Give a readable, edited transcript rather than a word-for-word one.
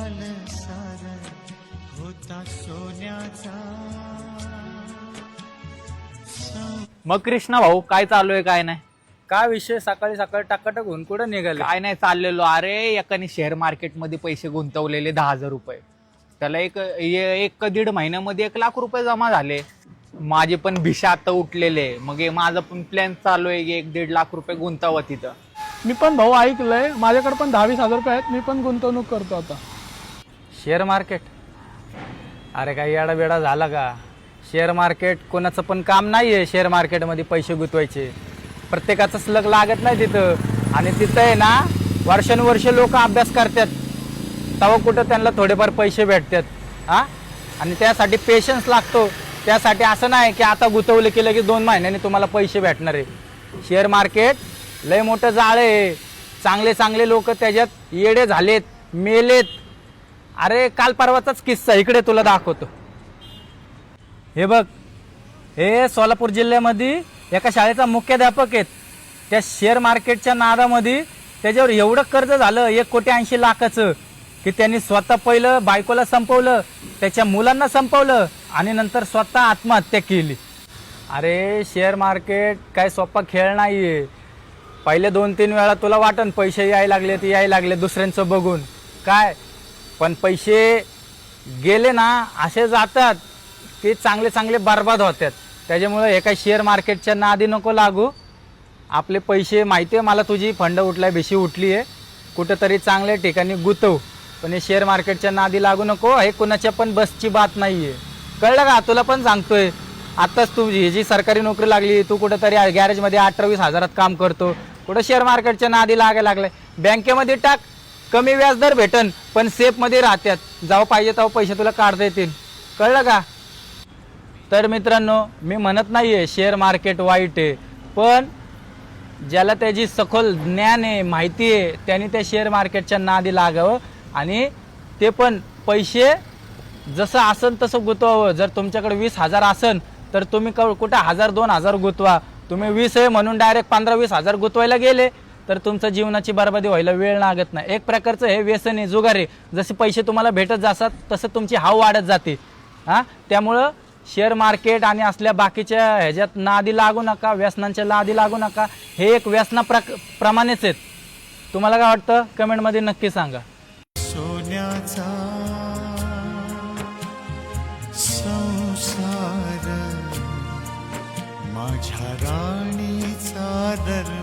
सार होता सोन्याचा. मग कृष्णा भाऊ काय चालू आहे काय नाही? काय विषय, सकाळी सकाळी टाकाटक होऊन कुठं निघाले? काय नाही चाललेलो. अरे एकाने शेअर मार्केटमध्ये पैसे गुंतवलेले 10,000 रुपये. त्याला एक दीड महिन्यामध्ये 1,00,000 रुपये जमा झाले. माझे पण भिशा आता उठलेले. मग माझा पण प्लॅन चालू आहे 1-1.5 लाख रुपये गुंतवा तिथं. मी पण भाऊ ऐकलंय, माझ्याकडे पण 10-20 हजार रुपये आहेत. मी पण गुंतवणूक करतो आता. Share market? अरे काय येडा बेडा झाला का? शेअर मार्केट कोणाचं पण काम नाहीये. शेअर मार्केटमध्ये पैसे गुंतवायचे प्रत्येकाचं स्लग लागत नाही तिथं. आणि तिथं आहे ना वर्षानुवर्ष लोक अभ्यास करतात, तेव्हा कुठं त्यांना थोडेफार पैसे भेटतात. हा, आणि त्यासाठी पेशन्स लागतो. त्यासाठी असं नाही की आता गुंतवलं केलं की 2 महिन्यांनी तुम्हाला पैसे भेटणार आहे. शेअर मार्केट लय मोठं जाळ आहे. चांगले चांगले लोक त्याच्यात येडे झालेत, मेलेत. अरे काल परवाचाच किस्सा इकडे तुला दाखवतो. हे बघ, हे सोलापूर जिल्ह्यामध्ये एका शाळेचा मुख्याध्यापक आहेत. त्या शेअर मार्केटच्या नादामध्ये त्याच्यावर एवढं कर्ज झालं 1,80,00,000 की त्यांनी स्वतः पहिलं बायकोला संपवलं, त्याच्या मुलांना संपवलं आणि नंतर स्वतः आत्महत्या केली. अरे शेअर मार्केट काय सोपा खेळ नाहीये. पहिले 2-3 वेळा तुला वाटन पैसे यायला लागले दुसऱ्यांचं बघून काय, पण पैसे गेले ना असे जातात की चांगले चांगले बर्बाद होतात. त्याच्यामुळे हे काही शेअर मार्केटच्या नादी नको लागू. आपले पैसे माहिती आहे मला, तुझी फंड उठलाय, भिशी उठली आहे, कुठंतरी चांगल्या ठिकाणी गुंतव. पण हे शेअर मार्केटच्या नादी लागू नको. हे कुणाच्या पण बसची बात नाहीये, कळलं का? तुला पण सांगतोय. आत्ताच तुझी जी सरकारी नोकरी लागली, तू कुठंतरी गॅरेजमध्ये 18-20 हजारात काम करतो, कुठं शेअर मार्केटच्या नादी लागायला लागलाय? बँकेमध्ये टाक, कमी व्याजदर भेटन, पण सेफमध्ये राहतात. जेव्हा पाहिजे तेव्हा पैसे तुला काढता येतील, कळलं का? तर मित्रांनो, मी म्हणत नाहीये शेअर मार्केट वाईट आहे, पण ज्याला त्याची सखोल ज्ञान आहे, माहिती आहे, त्यांनी त्या शेअर मार्केटच्या नादी लागावं. आणि ते पण पैसे जसं असन तसं गुंतवावं. जर तुमच्याकडे 20,000 असन तर तुम्ही कुठं 1,000-2,000 गुंतवा. तुम्ही 20 आहे म्हणून डायरेक्ट 15-20 हजार गुंतवायला गेले तर तुमच्या जीवनाची बर्बादी व्हायला वेळ लागत नाही. एक प्रकारचं हे व्यसन आहे, जुगार आहे. जसे पैसे तुम्हाला भेटत जातात तसं तुमची हाव वाढत जाते. हां, त्यामुळं शेअर मार्केट आणि असल्या बाकीच्या ह्याच्यात नादी लागू नका, व्यसनांच्या नादी लागू नका. हे एक व्यसनाप्रमाणेच आहेत. तुम्हाला काय वाटतं कमेंटमध्ये नक्की सांगा. सोन्याचा संसार माझ्या राणीचा दर